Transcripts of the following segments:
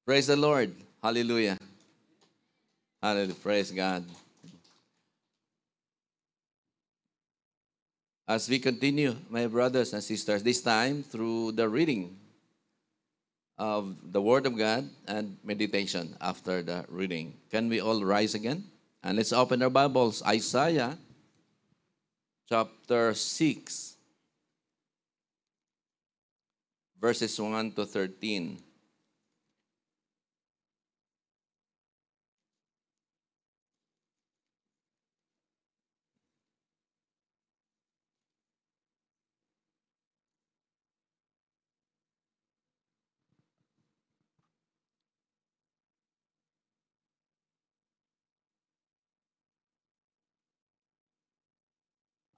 Praise the Lord. Hallelujah. Hallelujah. Praise God. As we continue, my brothers and sisters, this time through the reading of the Word of God and meditation after the reading. Can we all rise again? And let's open our Bibles. Isaiah chapter 6, verses 1 to 13.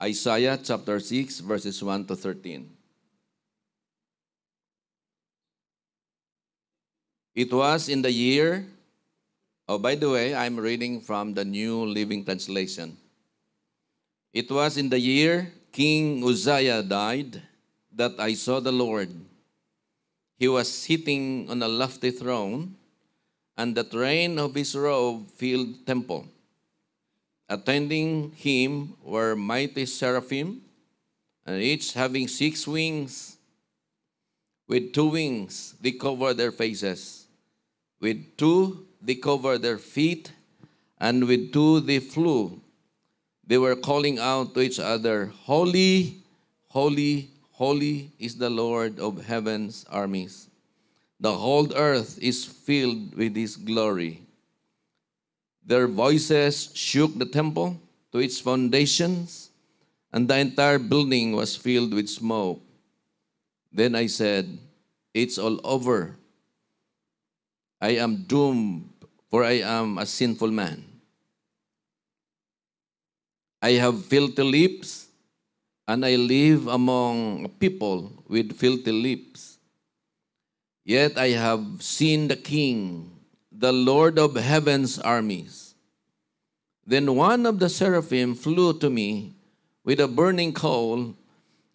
Isaiah chapter 6, verses 1 to 13. It was in the year, by the way, I'm reading from the New Living Translation. It was in the year King Uzziah died that I saw the Lord. He was sitting on a lofty throne, and the train of his robe filled the temple. Attending him were mighty seraphim, and each having 6 wings. With 2 wings they covered their faces. With 2 they covered their feet, and with 2 they flew. They were calling out to each other, Holy, holy, holy is the Lord of heaven's armies. The whole earth is filled with his glory. Their voices shook the temple to its foundations, and the entire building was filled with smoke. Then I said, It's all over. I am doomed, for I am a sinful man. I have filthy lips, and I live among people with filthy lips. Yet I have seen the King, the Lord of heaven's armies. Then one of the seraphim flew to me with a burning coal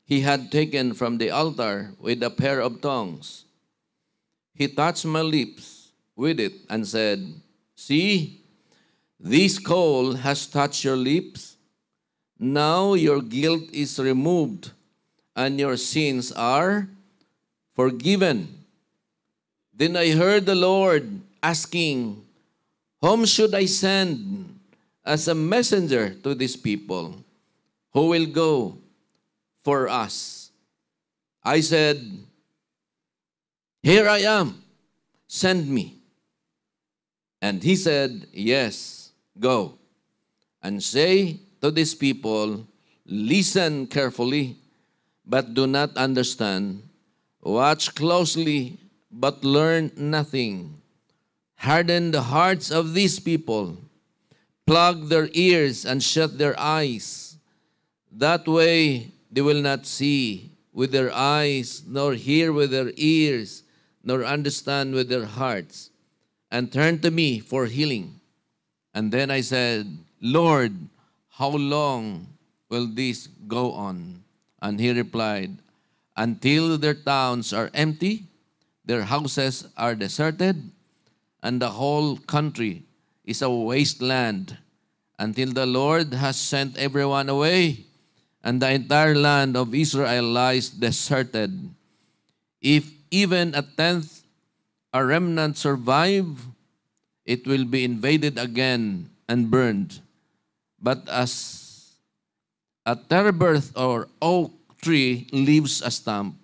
he had taken from the altar with a pair of tongs. He touched my lips with it and said, See, this coal has touched your lips. Now your guilt is removed and your sins are forgiven. Then I heard the Lord asking, Whom should I send as a messenger to these people? Who will go for us? I said, Here I am, send me. And he said, Yes, go. And say to these people, Listen carefully, but do not understand. Watch closely, but learn nothing. Harden the hearts of these people. Plug their ears and shut their eyes. That way they will not see with their eyes, nor hear with their ears, nor understand with their hearts, and turn to me for healing. And then I said, Lord, how long will this go on? And he replied, Until their towns are empty, their houses are deserted, and the whole country is a wasteland, until the Lord has sent everyone away, and the entire land of Israel lies deserted. If even a tenth, a remnant survive, it will be invaded again and burned. But as a terebinth or oak tree leaves a stump,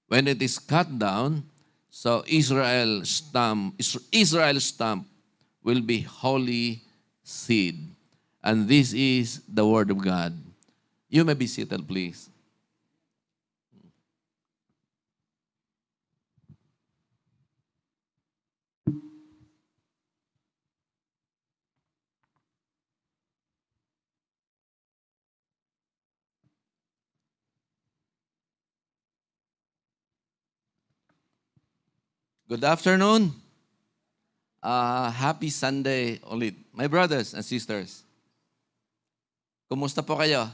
when it is cut down, so Israel's stump will be holy seed. And this is the word of God. You may be seated, please. Good afternoon. Happy Sunday ulit. My brothers and sisters, kumusta po kayo?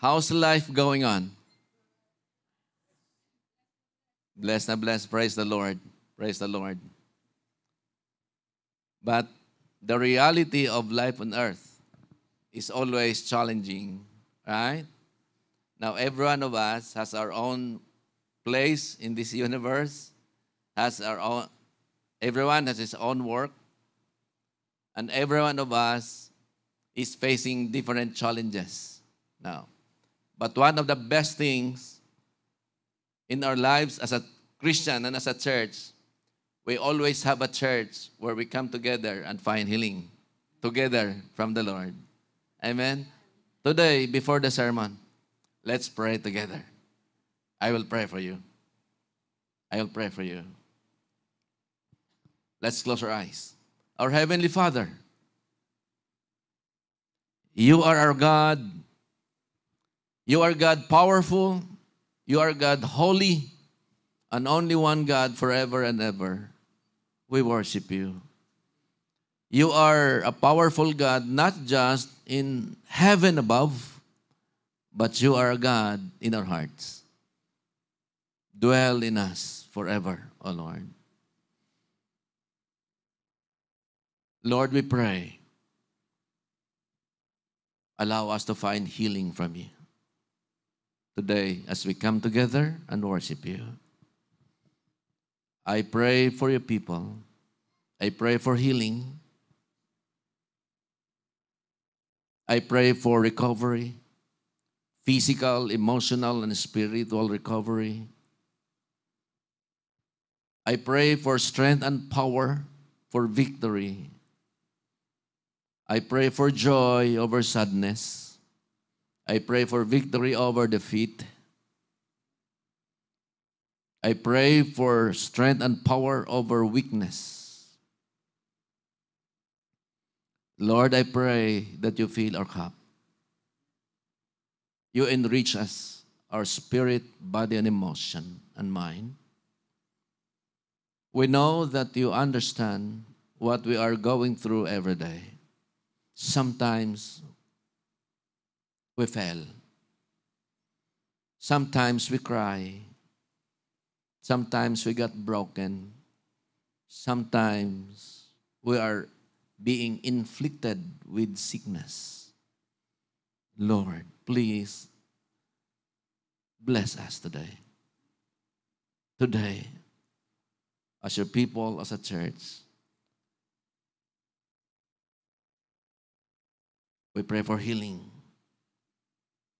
How's life going on? Blessed na blessed. Praise the Lord. Praise the Lord. But the reality of life on earth is always challenging, right? Now, every one of us has our own place in this universe, has our own, everyone has his own work, and every one of us is facing different challenges now. But one of the best things in our lives as a Christian and as a church, we always have a church where we come together and find healing together from the Lord. Amen. Today, before the sermon, let's pray together. I will pray for you. I will pray for you. Let's close our eyes. Our Heavenly Father, you are our God. You are God powerful. You are God holy. And only one God forever and ever. We worship you. You are a powerful God, not just in heaven above, but you are a God in our hearts. Dwell in us forever, O Lord. Lord, we pray, allow us to find healing from you today as we come together and worship you. I pray for your people. I pray for healing. I pray for recovery, physical, emotional, and spiritual recovery. I pray for strength and power, for victory. I pray for joy over sadness. I pray for victory over defeat. I pray for strength and power over weakness. Lord, I pray that you fill our cup. You enrich us, our spirit, body, and emotion, and mind. We know that you understand what we are going through every day. Sometimes we fail. Sometimes we cry. Sometimes we got broken. Sometimes we are being inflicted with sickness. Lord, please bless us today. Today, as your people, as a church, we pray for healing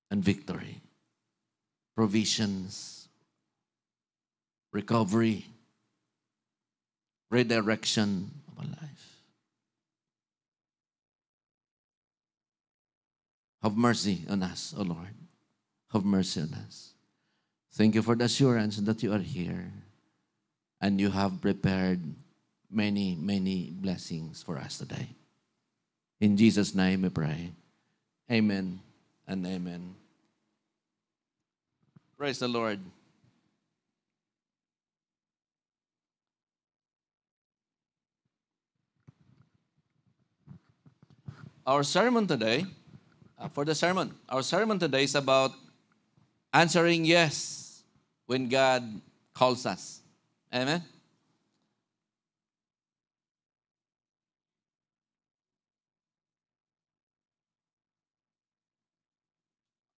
and victory, provisions, recovery, redirection of our life. Have mercy on us, O Lord. Have mercy on us. Thank you for the assurance that you are here and you have prepared many, many blessings for us today. In Jesus' name we pray. Amen and amen. Praise the Lord. Our sermon today, our sermon today is about answering yes when God calls us. Amen?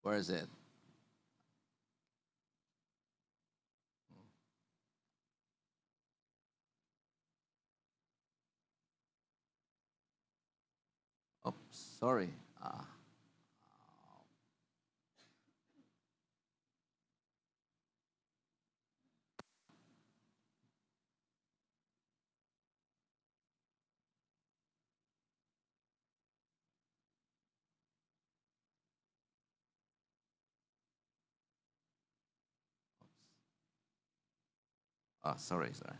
Where is it? Oops, sorry. Sorry.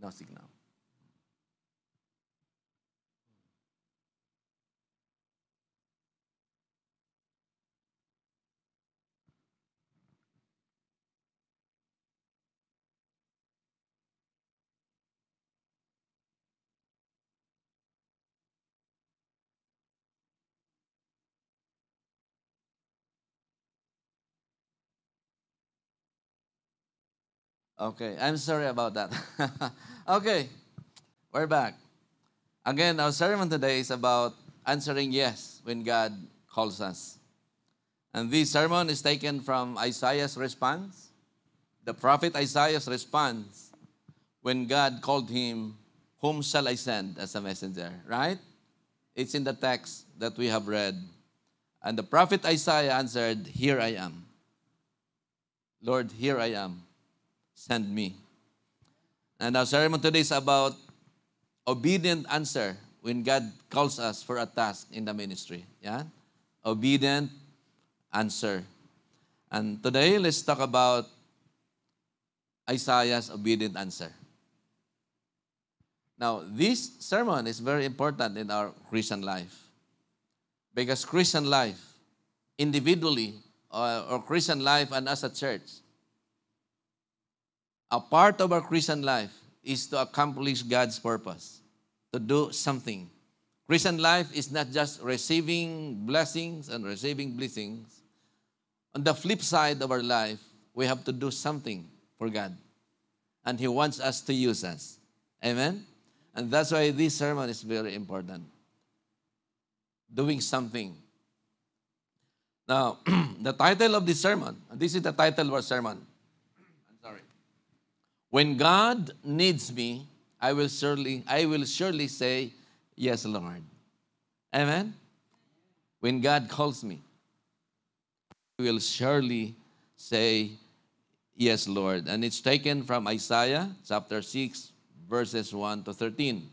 No signal. Okay, I'm sorry about that. Okay, we're back. Again, our sermon today is about answering yes when God calls us. And this sermon is taken from Isaiah's response. The prophet Isaiah's response when God called him, "Whom shall I send as a messenger?" Right? It's in the text that we have read. And the prophet Isaiah answered, "Here I am. Lord, here I am. Send me." And our sermon today is about obedient answer when God calls us for a task in the ministry. Yeah? Obedient answer. And today, let's talk about Isaiah's obedient answer. Now, this sermon is very important in our Christian life. Because Christian life, individually, or Christian life and as a church, a part of our Christian life is to accomplish God's purpose, to do something. Christian life is not just receiving blessings and receiving blessings. On the flip side of our life, we have to do something for God. And He wants us to use us. Amen? And that's why this sermon is very important. Doing something. Now, the title of this sermon, this is the title of our sermon. I'm sorry. When God needs me, I will surely say, "Yes, Lord." Amen? When God calls me, I will surely say, "Yes, Lord." And it's taken from Isaiah chapter 6, verses 1 to 13.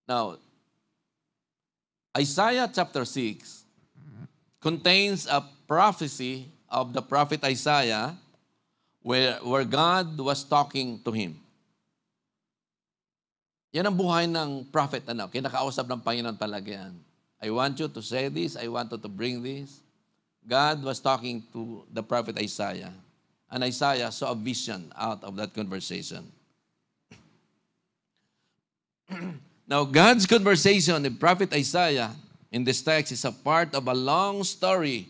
Now, Isaiah chapter 6 contains a prophecy of the prophet Isaiah where God was talking to him. Yan ang buhay ng prophet, kinakausap ng Panginoon talaga yan. I want you to say this, I want you to bring this. God was talking to the prophet Isaiah, and Isaiah saw a vision out of that conversation. Now, God's conversation with prophet Isaiah in this text is a part of a long story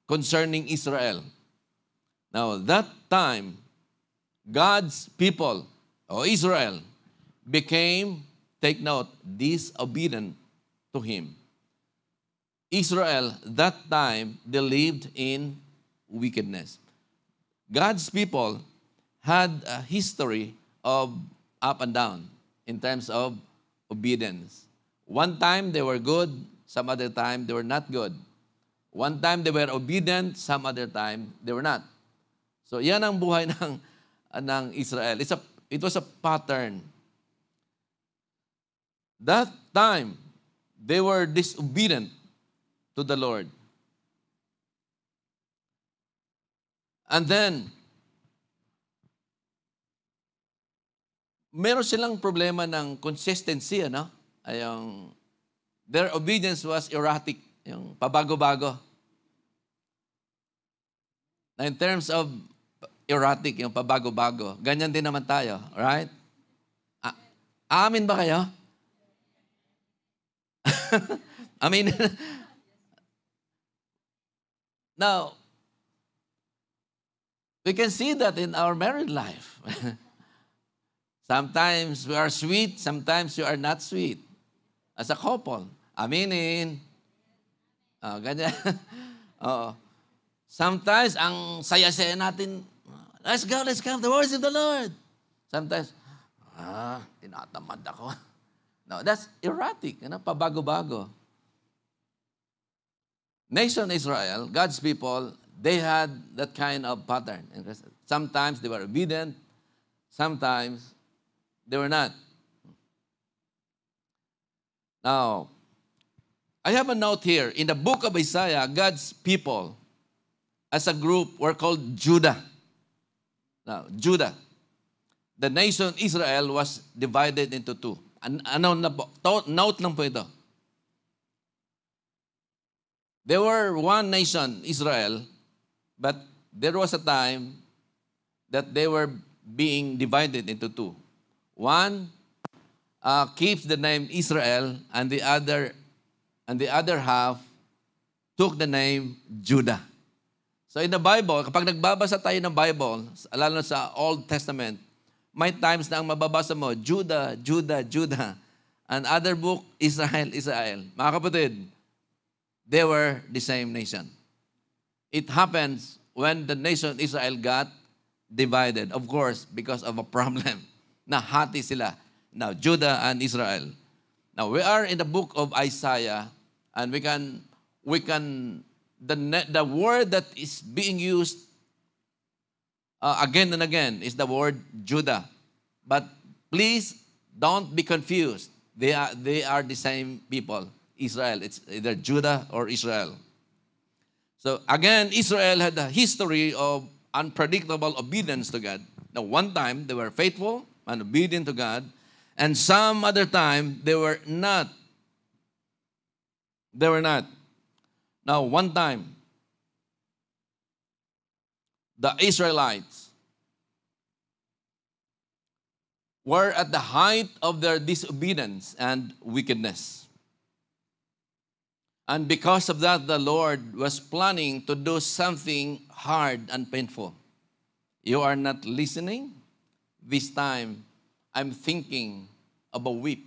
concerning Israel. Now, that time, God's people, or Israel, became, take note, disobedient to Him. Israel, that time, they lived in wickedness. God's people had a history of up and down in terms of obedience. One time they were good, some other time they were not good. One time they were obedient, some other time they were not. So yan ang buhay ng Israel. It was a pattern. That time, they were disobedient to the Lord. And then, meron silang problema ng consistency, their obedience was erratic, yung pabago-bago. Na in terms of erratic, yung pabago-bago, ganyan din naman tayo, right? Amin ba kayo? I mean, now, we can see that in our married life. Sometimes we are sweet, sometimes you are not sweet. As a couple, aminin. Ganyan. Sometimes, ang saya-saya natin, let's go, the words of the Lord. Sometimes, tinatamad ako. No, that's erratic, pabago-bago. Nation Israel, God's people, they had that kind of pattern. Sometimes they were obedient, sometimes they were not. Now, I have a note here. In the book of Isaiah, God's people, as a group, were called Judah. Now, Judah. The nation Israel was divided into two. Note lang po ito. There were one nation, Israel, but there was a time that they were being divided into two. One keeps the name Israel, and the other half took the name Judah. So in the Bible, kapag nagbabasa tayo ng Bible, lalo na sa Old Testament, may times na ang mababasa mo, Judah, Judah, Judah, and other book, Israel, Israel. Mga kapatid, they were the same nation. It happens when the nation Israel got divided, of course, because of a problem. Nahati sila. Now, Judah and Israel. Now, we are in the book of Isaiah, and the word that is being used again and again is the word Judah. But please don't be confused. They are the same people, Israel. It's either Judah or Israel. So again, Israel had a history of unpredictable obedience to God. Now, one time they were faithful and obedient to God, and some other time they were not. They were not. Now, one time, the Israelites were at the height of their disobedience and wickedness. And because of that, the Lord was planning to do something hard and painful. You are not listening? This time, I'm thinking of a whip.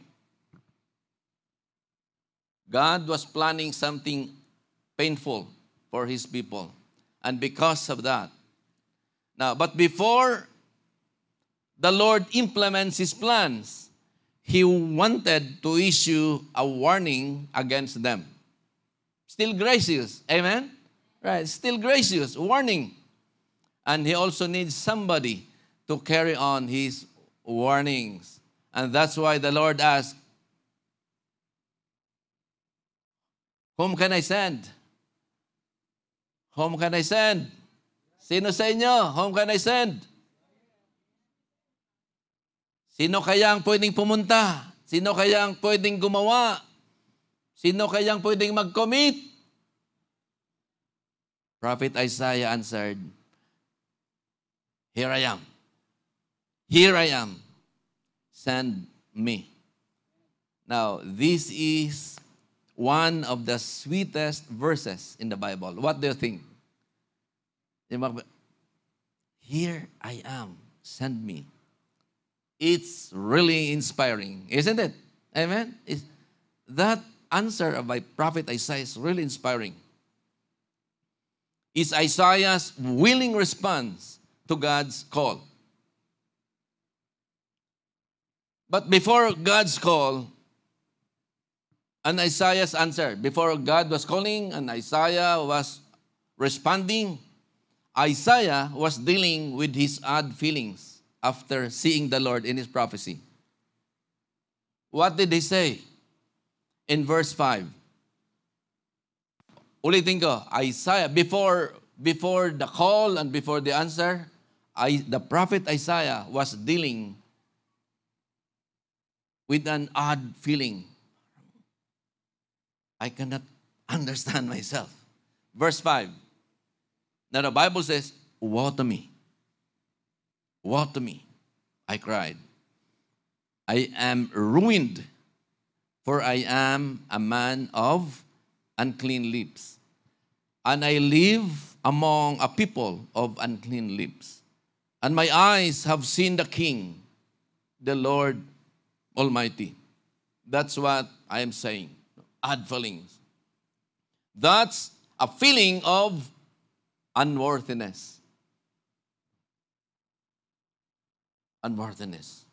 God was planning something painful for His people. And because of that, now, but before the Lord implements His plans, He wanted to issue a warning against them. Still gracious. Amen? Right. Still gracious. Warning. And He also needs somebody to carry on His warnings. And that's why the Lord asked, whom can I send? Whom can I send? Sino sa inyo? Whom can I send? Sino kaya ang pwedeng pumunta? Sino kaya ang pwedeng gumawa? Sino kaya ang pwedeng mag-commit? Prophet Isaiah answered, here I am. Here I am. Send me. Now, this is one of the sweetest verses in the Bible. What do you think? Here I am. Send me. It's really inspiring, isn't it? Amen? That answer by Prophet Isaiah is really inspiring. It's Isaiah's willing response to God's call. But before God's call, and Isaiah's answer, before God was calling and Isaiah was responding, Isaiah was dealing with his odd feelings after seeing the Lord in his prophecy. What did he say? In verse 5. Ulitin ko, Isaiah, before the call and before the answer, the prophet Isaiah was dealing with an odd feeling. I cannot understand myself. Verse 5. Now the Bible says, woe to me. Woe to me, I cried. I am ruined, for I am a man of unclean lips, and I live among a people of unclean lips. And my eyes have seen the King, the Lord Almighty. That's what I am saying. Odd feelings. That's a feeling of unworthiness. Unworthiness.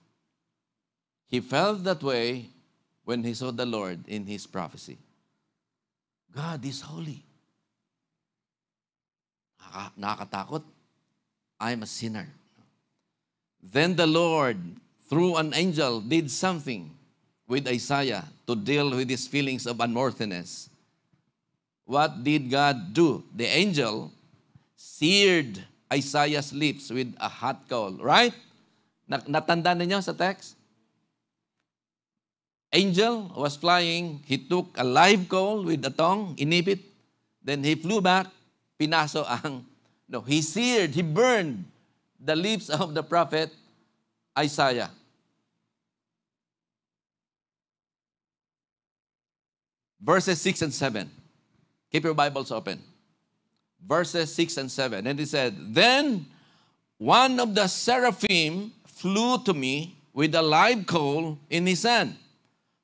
He felt that way when he saw the Lord in his prophecy. God is holy. Nakakatakot. I'm a sinner. Then the Lord, through an angel, did something with Isaiah to deal with his feelings of unworthiness. What did God do? The angel seared Isaiah's lips with a hot coal. Right? Natanda ninyo sa text? Angel was flying. He took a live coal with a tongue, inipit. Then he flew back. Pinaso ang, no, he seared, he burned the lips of the prophet Isaiah. Verses 6 and 7. Keep your Bibles open. verses 6 and 7. And he said, Then one of the seraphim flew to me with a live coal in his hand,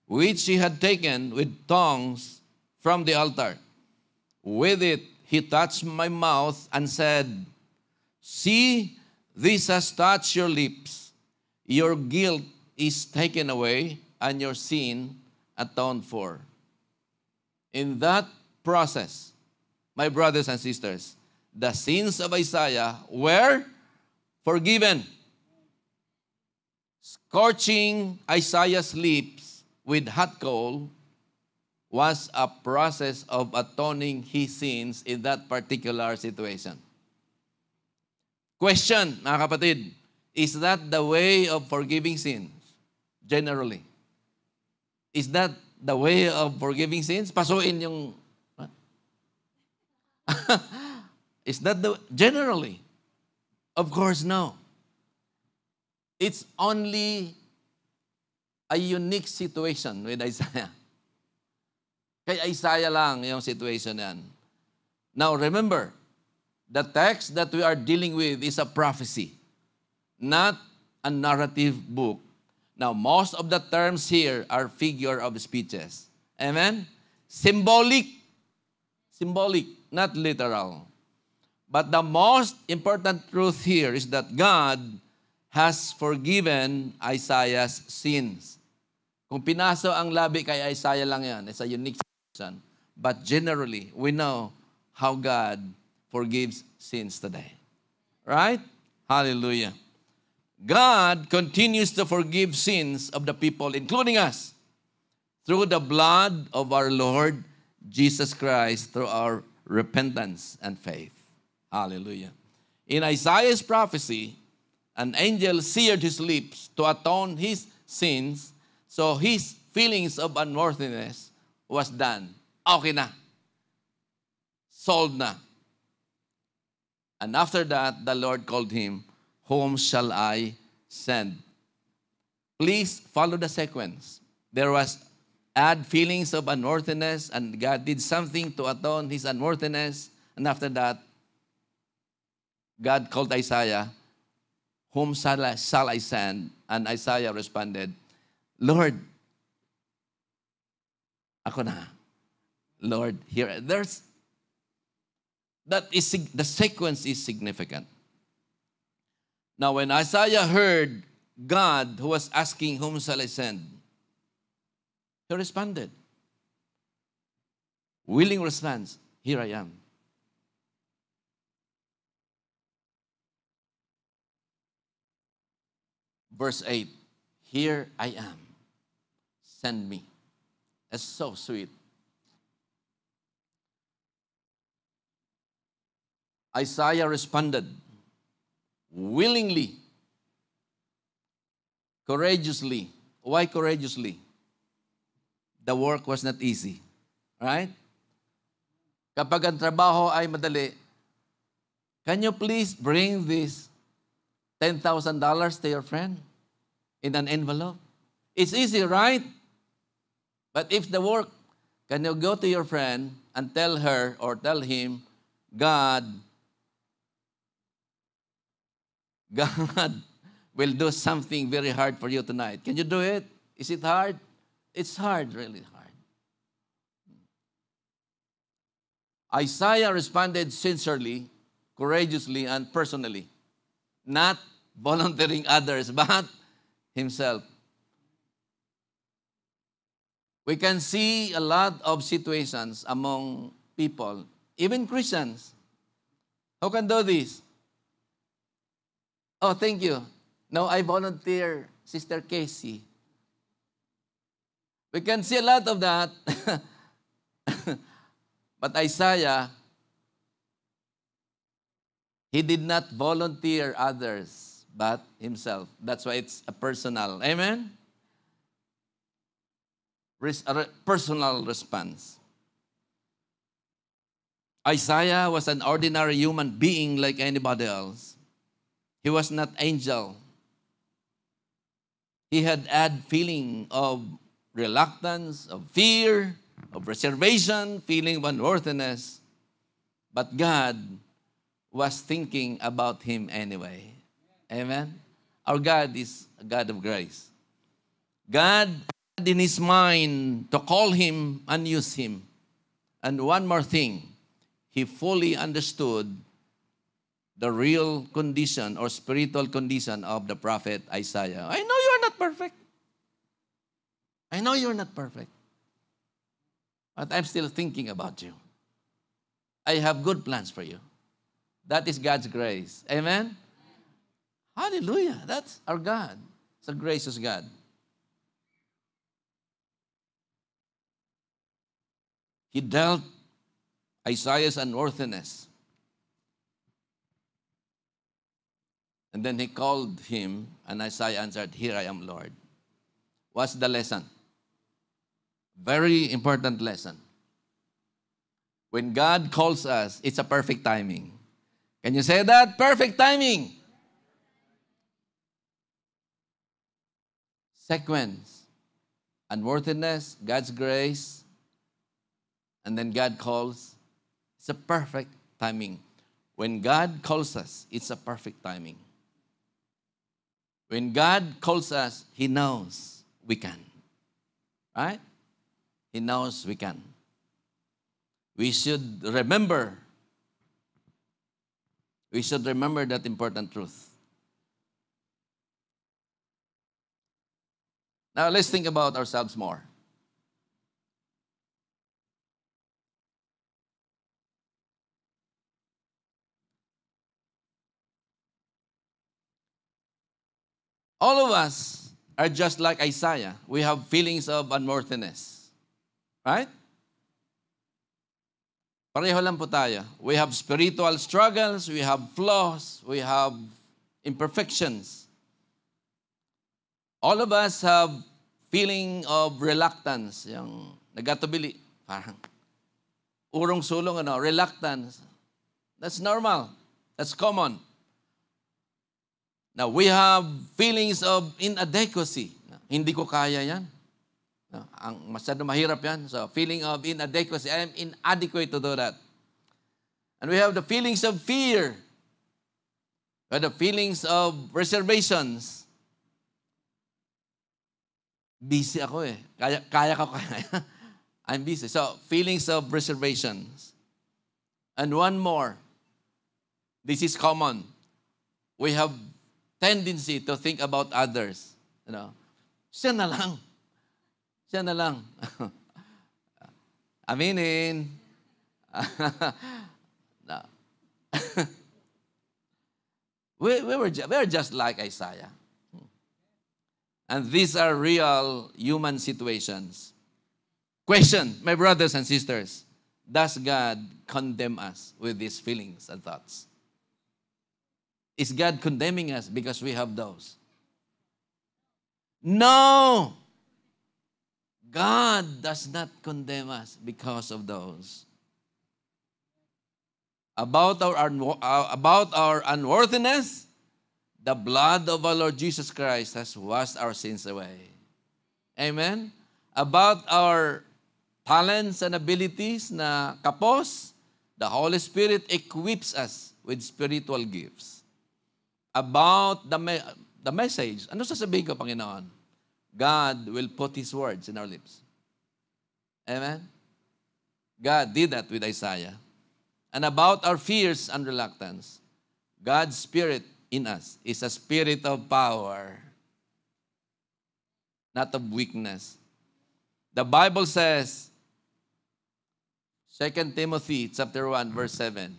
which he had taken with tongs from the altar. With it, he touched my mouth and said, See, this has touched your lips. Your guilt is taken away and your sin atoned for. In that process, my brothers and sisters, the sins of Isaiah were forgiven. Scorching Isaiah's lips with hot coal was a process of atoning his sins in that particular situation. Question, mga kapatid, is that the way of forgiving sins? Generally. Is that the way of forgiving sins? Pasuin yung... Is that the... Generally. Of course, no. It's only a unique situation with Isaiah. Kay Isaiah lang yung situation yan. Now, remember, the text that we are dealing with is a prophecy, not a narrative book. Now, most of the terms here are figure of speeches. Amen? Symbolic. Symbolic, not literal. But the most important truth here is that God has forgiven Isaiah's sins. Kung pinaso ang labi kay Isaiah lang yan, it's a unique situation. But generally, we know how God forgives sins today. Right? Hallelujah. God continues to forgive sins of the people, including us, through the blood of our Lord Jesus Christ, through our repentance and faith. Hallelujah. In Isaiah's prophecy, an angel seared his lips to atone his sins, so his feelings of unworthiness was done. Okay na. Solved na. And after that, the Lord called him, Whom shall I send? Please follow the sequence. There was add feelings of unworthiness, and God did something to atone his unworthiness. And after that, God called Isaiah, Whom shall I send? And Isaiah responded, Lord, ako na. Lord, here. The sequence is significant. Now, when Isaiah heard God who was asking, Whom shall I send? He responded. Willing response, Here I am. Verse 8, Here I am. Send me. It's so sweet. Isaiah responded, willingly, courageously. Why courageously? The work was not easy. Right? Kapag ang trabaho ay madali, can you please bring this $10,000 to your friend in an envelope? It's easy, right? But if the work, can you go to your friend and tell her or tell him, God will do something very hard for you tonight. Can you do it? Is it hard? It's hard, really hard. Isaiah responded sincerely, courageously, and personally, not volunteering others, but himself. We can see a lot of situations among people, even Christians, who can do this. Oh, thank you. No, I volunteer, Sister Casey. We can see a lot of that. But Isaiah, he did not volunteer others, but himself. That's why it's a personal. Amen? A personal response. Isaiah was an ordinary human being like anybody else. He was not angel. He had feeling of reluctance, of fear, of reservation, feeling of unworthiness. But God was thinking about him anyway. Amen? Our God is a God of grace. God had in his mind to call him and use him. And one more thing, he fully understood the real condition or spiritual condition of the prophet Isaiah. I know you're not perfect. I know you're not perfect. But I'm still thinking about you. I have good plans for you. That is God's grace. Amen? Hallelujah. That's our God. It's a gracious God. He dealt Isaiah's unworthiness. And then he called him, and Isaiah answered, "Here I am, Lord." What's the lesson? Very important lesson. When God calls us, it's a perfect timing. Can you say that? Perfect timing. Sequence. Unworthiness, God's grace, and then God calls. It's a perfect timing. When God calls us, it's a perfect timing. When God calls us, He knows we can. Right? He knows we can. We should remember that important truth. Now, let's think about ourselves more. All of us are just like Isaiah. We have feelings of unworthiness. Right? Pareho lang po tayo. We have spiritual struggles, we have flaws, we have imperfections. All of us have feeling of reluctance, yung nagatubili, parang urong-sulong, reluctance. That's normal. That's common. Now, we have feelings of inadequacy. Hindi ko kaya yan. Ang masyado mahirap yan. So, feeling of inadequacy. I am inadequate to do that. And we have the feelings of fear. We have the feelings of reservations. Busy ako eh. Kaya ko. I'm busy. So, feelings of reservations. And one more. This is common. We have tendency to think about others. Siya na lang. Siya na lang. Aminin. No. we're just like Isaiah. And these are real human situations. Question, my brothers and sisters, does God condemn us with these feelings and thoughts? Is God condemning us because we have those? No! God does not condemn us because of those. About our unworthiness, the blood of our Lord Jesus Christ has washed our sins away. Amen? About our talents and abilities na kapos, the Holy Spirit equips us with spiritual gifts. About the message, ano sasabihin ko, Panginoon? God will put His words in our lips. Amen? God did that with Isaiah. And about our fears and reluctance, God's Spirit in us is a spirit of power, not of weakness. The Bible says, 2 Timothy chapter 1, verse 7.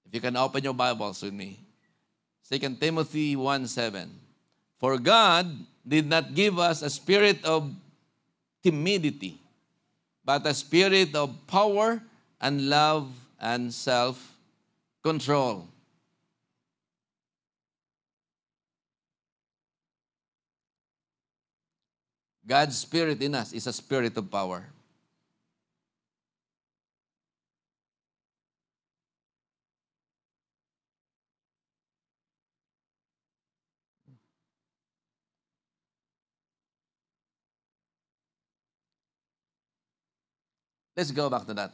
If you can open your Bibles with me. 2 Timothy 1:7. For God did not give us a spirit of timidity, but a spirit of power and love and self-control. God's Spirit in us is a spirit of power. Let's go back to that.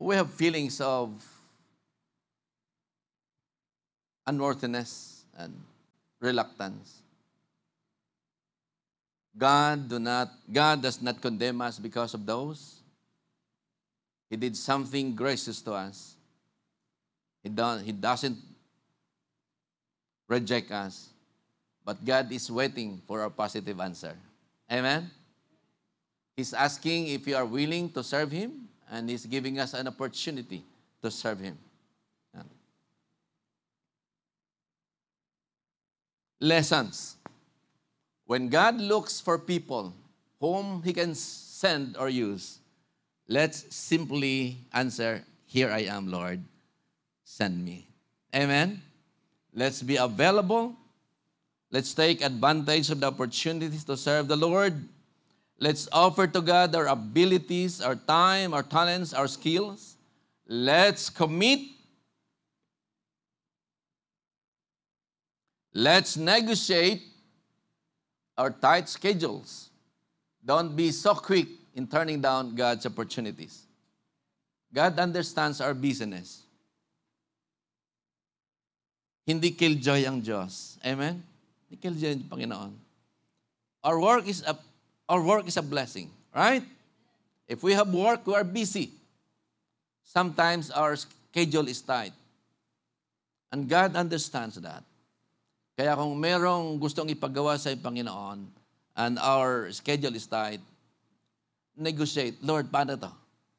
we have feelings of unworthiness and reluctance. God does not condemn us because of those. He did something gracious to us. He doesn't reject us. But God is waiting for our positive answer. Amen? He's asking if you are willing to serve Him, and He's giving us an opportunity to serve Him. Lessons. When God looks for people whom He can send or use, let's simply answer, "Here I am, Lord. Send me." Amen? Let's be available. Let's take advantage of the opportunities to serve the Lord. Let's offer to God our abilities, our time, our talents, our skills. Let's commit. Let's negotiate our tight schedules. Don't be so quick in turning down God's opportunities. God understands our busyness. Hindi killjoy ang Diyos. Amen? Hindi killjoy ang Panginoon. Our work is a blessing, right? If we have work, we are busy. Sometimes our schedule is tight. And God understands that. Kaya kung merong gustong ipagawa sa Panginoon and our schedule is tight, negotiate. Lord, paano to?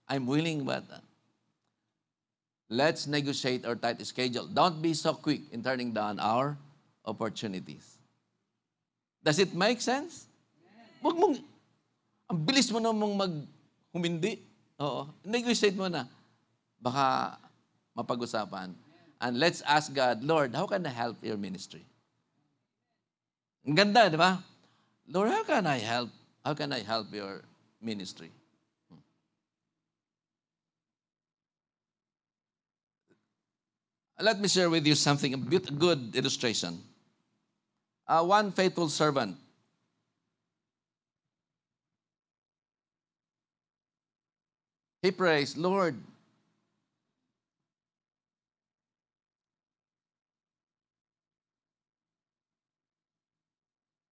I'm willing, but let's negotiate our tight schedule. Don't be so quick in turning down our opportunities. Does it make sense? Huwag mong, ang bilis mo namang humindi. Oo. Negotiate mo na. Baka mapag-usapan. And let's ask God, Lord, how can I help your ministry? Ang ganda, di ba? Lord, how can I help? How can I help your ministry? Let me share with you something, a good illustration. One faithful servant. He prays, Lord,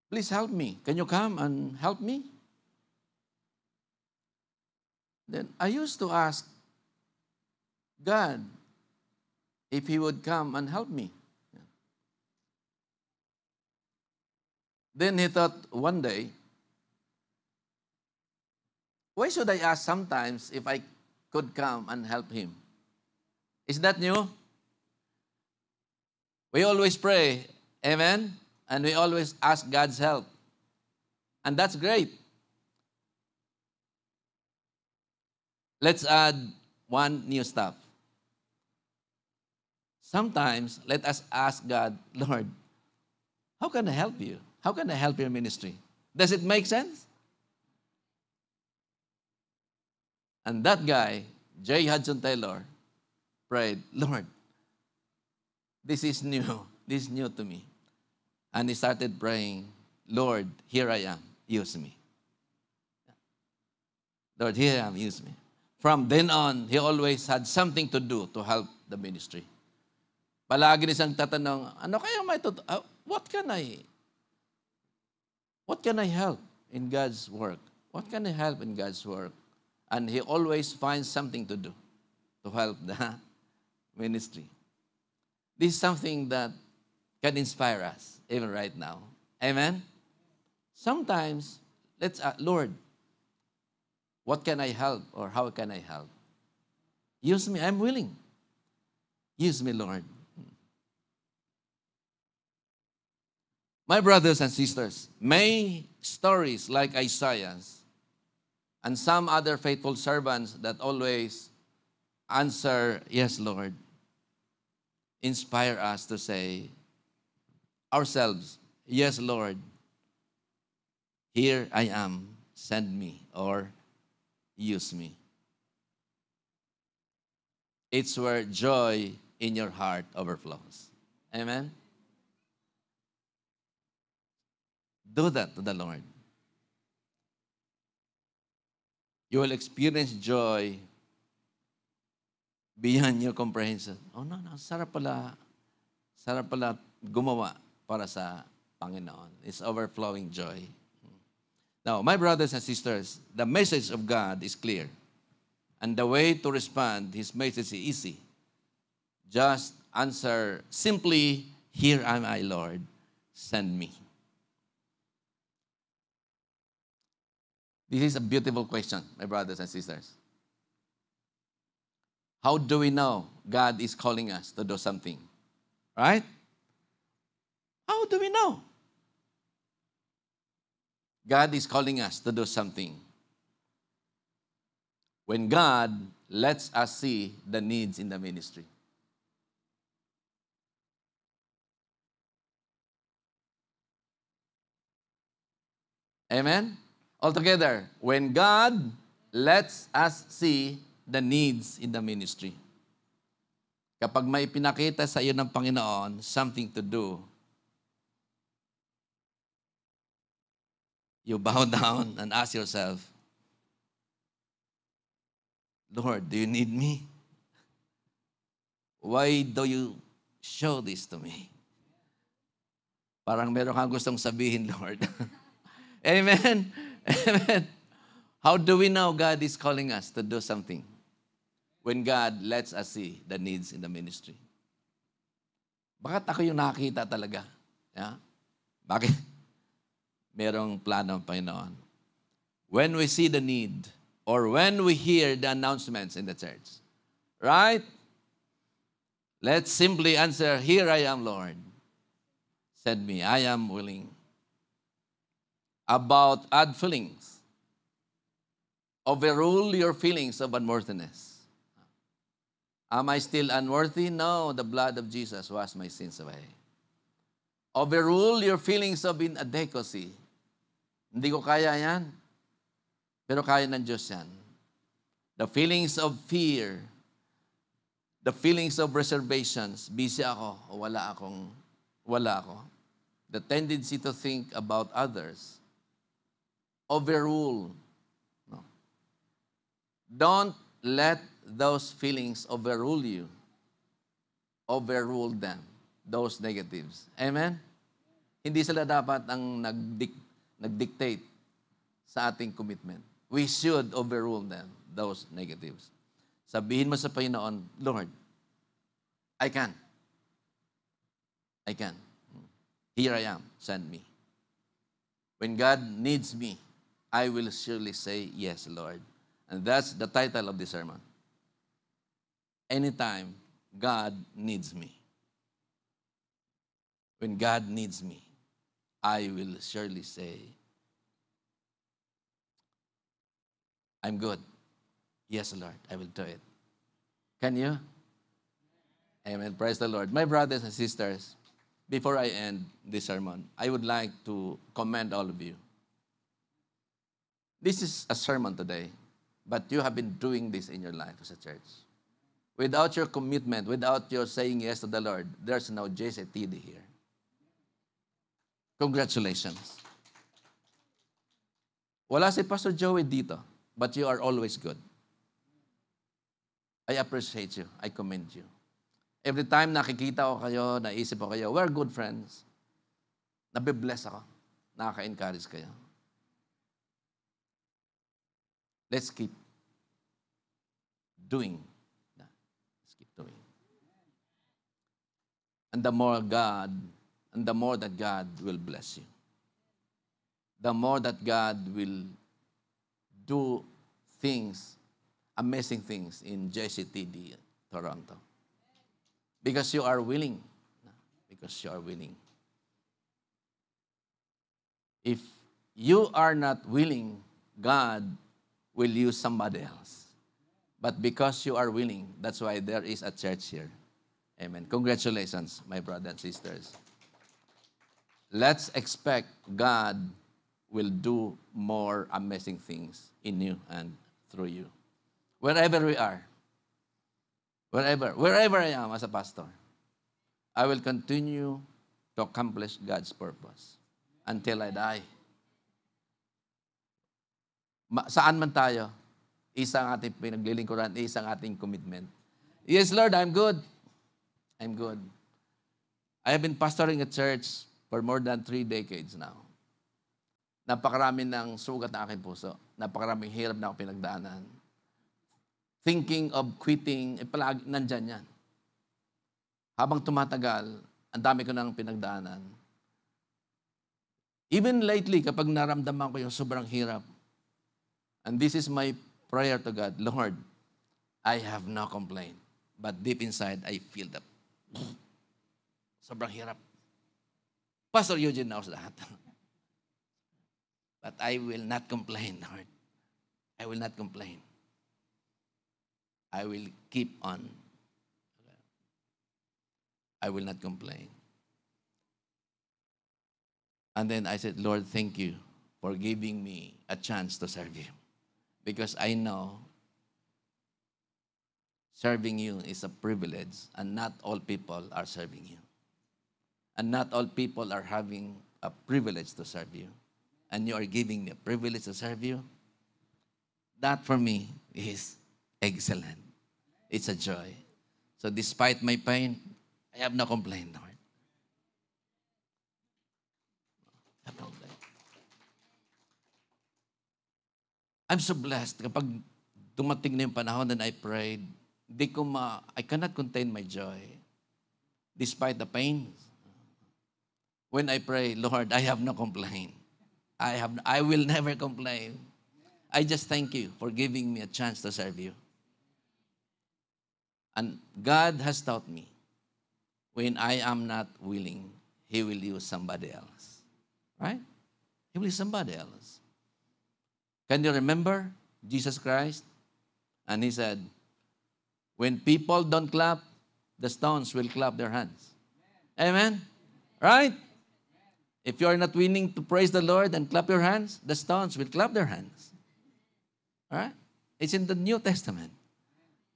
please help me. Can you come and help me? Then I used to ask God if He would come and help me. Then he thought one day, why should I ask sometimes if I could come and help him? Is that new? We always pray, amen? And we always ask God's help. And that's great. Let's add one new step. Sometimes, let us ask God, Lord, how can I help you? How can I help your ministry? Does it make sense? And that guy, J. Hudson Taylor, prayed, Lord, this is new. This is new to me. And he started praying, Lord, here I am. Use me. Lord, here I am. Use me. From then on, he always had something to do to help the ministry. Palagi niya siyang tatanong, ano kaya what can I help in God's work? What can I help in God's work? And he always finds something to do to help the ministry. This is something that can inspire us even right now. Amen? Sometimes, let's ask, Lord, what can I help or how can I help? Use me. I'm willing. Use me, Lord. My brothers and sisters, may stories like Isaiah's and some other faithful servants that always answer, yes, Lord, inspire us to say ourselves, yes, Lord, here I am, send me or use me. It's where joy in your heart overflows. Amen? Do that to the Lord. You will experience joy beyond your comprehension. Oh no, no, sarap pala gumawa para sa Panginoon. It's overflowing joy. Now, my brothers and sisters, the message of God is clear. And the way to respond, His message is easy. Just answer simply, "Here am I, Lord, send me." This is a beautiful question, my brothers and sisters. How do we know God is calling us to do something? Right? How do we know God is calling us to do something? When God lets us see the needs in the ministry. Amen? Altogether, when God lets us see the needs in the ministry. Kapag may pinakita sa iyo ng Panginoon, something to do, you bow down and ask yourself, "Lord, do you need me? Why do you show this to me?" Parang meron kang gustong sabihin, Lord. Amen? Amen. How do we know God is calling us to do something? When God lets us see the needs in the ministry. Bakit ako yung nakakita talaga? Yeah? Bakit? Merong plano ng Panginoon. When we see the need, or when we hear the announcements in the church, right? Let's simply answer, "Here I am, Lord. Send me. I am willing." About odd feelings. Overrule your feelings of unworthiness. Am I still unworthy? No, the blood of Jesus washed my sins away. Overrule your feelings of inadequacy. Hindi ko kaya yan. Pero kaya ng Diyos yan. The feelings of fear, the feelings of reservations, busy ako o wala ako. The tendency to think about others. Overrule. No. Don't let those feelings overrule you. Overrule them. Those negatives. Amen? Hindi sila dapat ang nag-dictate sa ating commitment. We should overrule them, those negatives. Sabihin mo sa Panginoon, "Lord, I can. Here I am, send me." When God needs me, I will surely say, "Yes, Lord." And that's the title of this sermon. Anytime God needs me. When God needs me, I will surely say, "I'm good. Yes, Lord, I will do it." Can you? Amen. Praise the Lord. My brothers and sisters, before I end this sermon, I would like to commend all of you. This is a sermon today, but you have been doing this in your life as a church. Without your commitment, without your saying yes to the Lord, there's no JCTD here. Congratulations. Wala si Pastor Joey dito, but you are always good. I appreciate you. I commend you. Every time nakikita ko kayo, naisip ko kayo, we're good friends. Nabibless ako. Nakaka-encourage kayo. Let's keep doing. Let's keep doing. And the more that God will bless you. The more that God will do things, amazing things in JCTD Toronto. Because you are willing. Because you are willing. If you are not willing, God will use somebody else. But because you are willing, that's why there is a church here. Amen. Congratulations, my brothers and sisters. Let's expect God will do more amazing things in you and through you. Wherever we are, wherever I am as a pastor, I will continue to accomplish God's purpose until I die. Saan man tayo, isang ating pinaglilingkuran, isang ating commitment. Yes, Lord, I'm good. I'm good. I have been pastoring a church for more than 3 decades now. Napakarami ng sugat na aking puso. Napakaraming hirap na ako pinagdaanan. Thinking of quitting, palagi nandyan yan. Habang tumatagal, ang dami ko nang pinagdaanan. Even lately, kapag naramdaman ko yung sobrang hirap, and this is my prayer to God, Lord, I have no complaint. But deep inside, I feel that sobrang hirap. Pastor Eugene knows that. But I will not complain, Lord. I will not complain. I will keep on. I will not complain. And then I said, Lord, thank you for giving me a chance to serve you. Because I know serving you is a privilege, and not all people are serving you. And not all people are having a privilege to serve you. And you are giving me a privilege to serve you. That for me is excellent. It's a joy. So despite my pain, I have no complaint, Lord. I have no complaint. I'm so blessed. Kapag dumating na yung panahon and I prayed, I cannot contain my joy despite the pain. When I pray, Lord, I have no complaint. I will never complain. I just thank you for giving me a chance to serve you. And God has taught me, when I am not willing, He will use somebody else. Right? He will use somebody else. Can you remember Jesus Christ? And He said, when people don't clap, the stones will clap their hands. Amen? Right? If you are not willing to praise the Lord and clap your hands, the stones will clap their hands. All right? It's in the New Testament.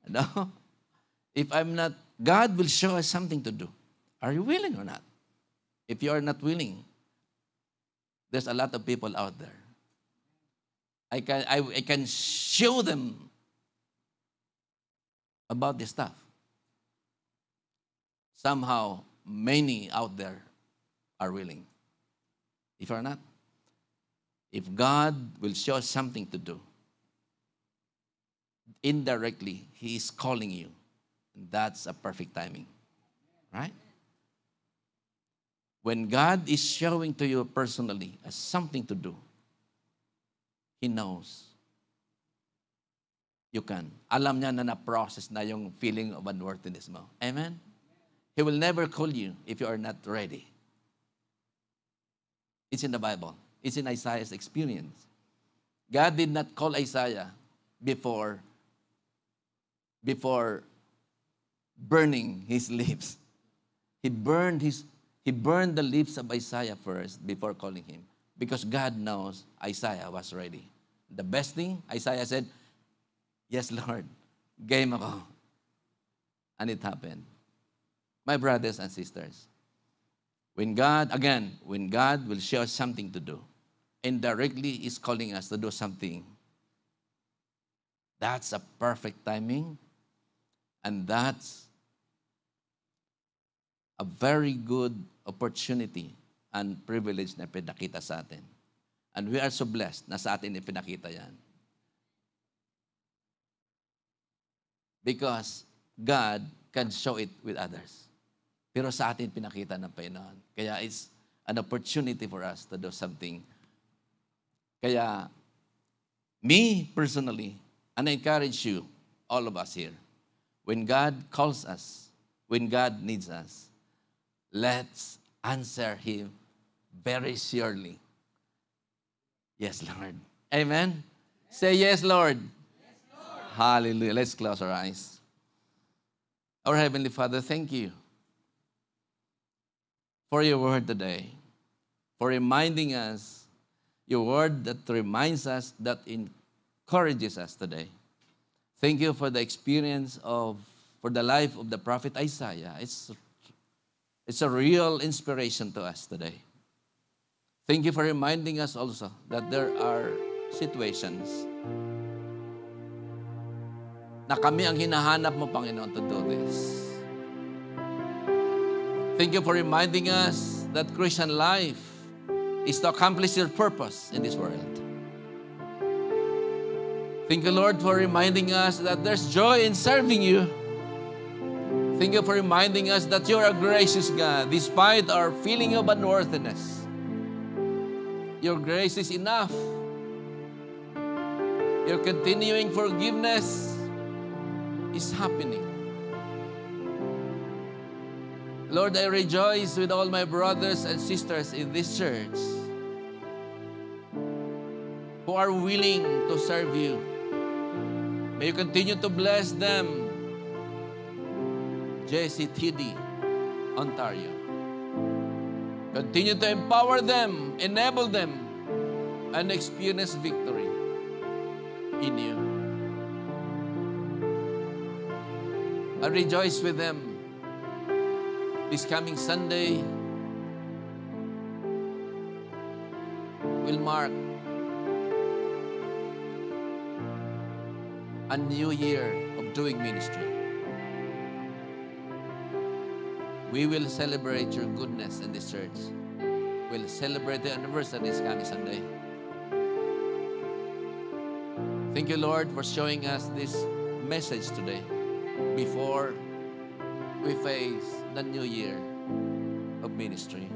No? If I'm not, God will show us something to do. Are you willing or not? If you are not willing, there's a lot of people out there. I can show them about this stuff. Somehow, many out there are willing. If you're not, if God will show us something to do, indirectly, He is calling you. And that's a perfect timing. Right? When God is showing to you personally as something to do, He knows you can. Alam niya na na-process na yung feeling of unworthiness mo. Amen? He will never call you if you are not ready. It's in the Bible. It's in Isaiah's experience. God did not call Isaiah before burning his lips. He burned the lips of Isaiah first before calling him, because God knows Isaiah was ready. The best thing, Isaiah said, yes, Lord, game ako. And it happened. My brothers and sisters, when God will show us something to do, indirectly is calling us to do something, that's a perfect timing, and that's a very good opportunity and privilege na pinakita sa atin. And we are so blessed na sa atin ipinakita yan. Because God can show it with others. Pero sa atin pinakita ng Panginoon. Kaya it's an opportunity for us to do something. Kaya, me personally, and I encourage you, all of us here, when God calls us, when God needs us, let's answer Him very surely. Yes, Lord. Amen? Say yes, Lord. Yes, Lord. Hallelujah. Let's close our eyes. Our Heavenly Father, thank you for your word today, for reminding us, your word that reminds us, that encourages us today. Thank you for the experience for the life of the prophet Isaiah. It's a real inspiration to us today. Thank you for reminding us also that there are situations na kami ang hinahanap mo, Panginoon, to do this. Thank you for reminding us that Christian life is to accomplish your purpose in this world. Thank you, Lord, for reminding us that there's joy in serving you. Thank you for reminding us that you're a gracious God despite our feeling of unworthiness. Your grace is enough. Your continuing forgiveness is happening. Lord, I rejoice with all my brothers and sisters in this church who are willing to serve you. May you continue to bless them. JCTD, Ontario. Continue to empower them, enable them, and experience victory in you. I rejoice with them. This coming Sunday will mark a new year of doing ministry. We will celebrate your goodness in this church. We'll celebrate the anniversary this coming Sunday. Thank you, Lord, for showing us this message today before we face the new year of ministry.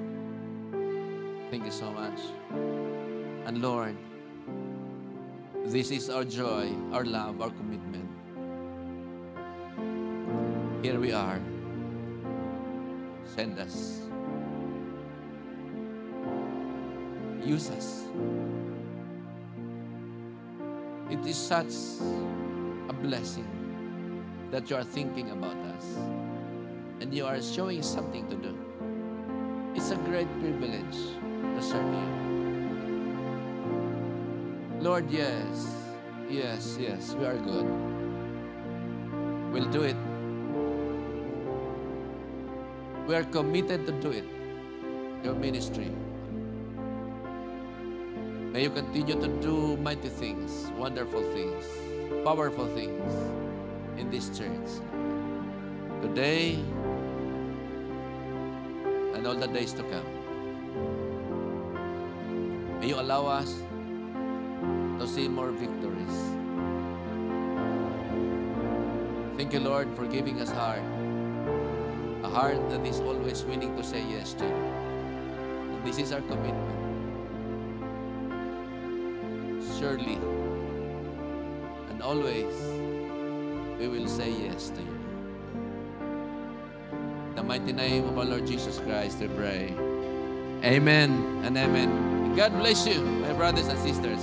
Thank you so much. And Lord, this is our joy, our love, our commitment. Here we are. Send us. Use us. It is such a blessing that you are thinking about us and you are showing something to do. It's a great privilege to serve you. Lord, yes, we are good. We'll do it. We are committed to do it, your ministry. May you continue to do mighty things, wonderful things, powerful things in this church. Today and all the days to come. May you allow us to see more victories. Thank you, Lord, for giving us a heart that is always willing to say yes to you. And this is our commitment. Surely and always we will say yes to you. In the mighty name of our Lord Jesus Christ, we pray. Amen and amen. God bless you, my brothers and sisters.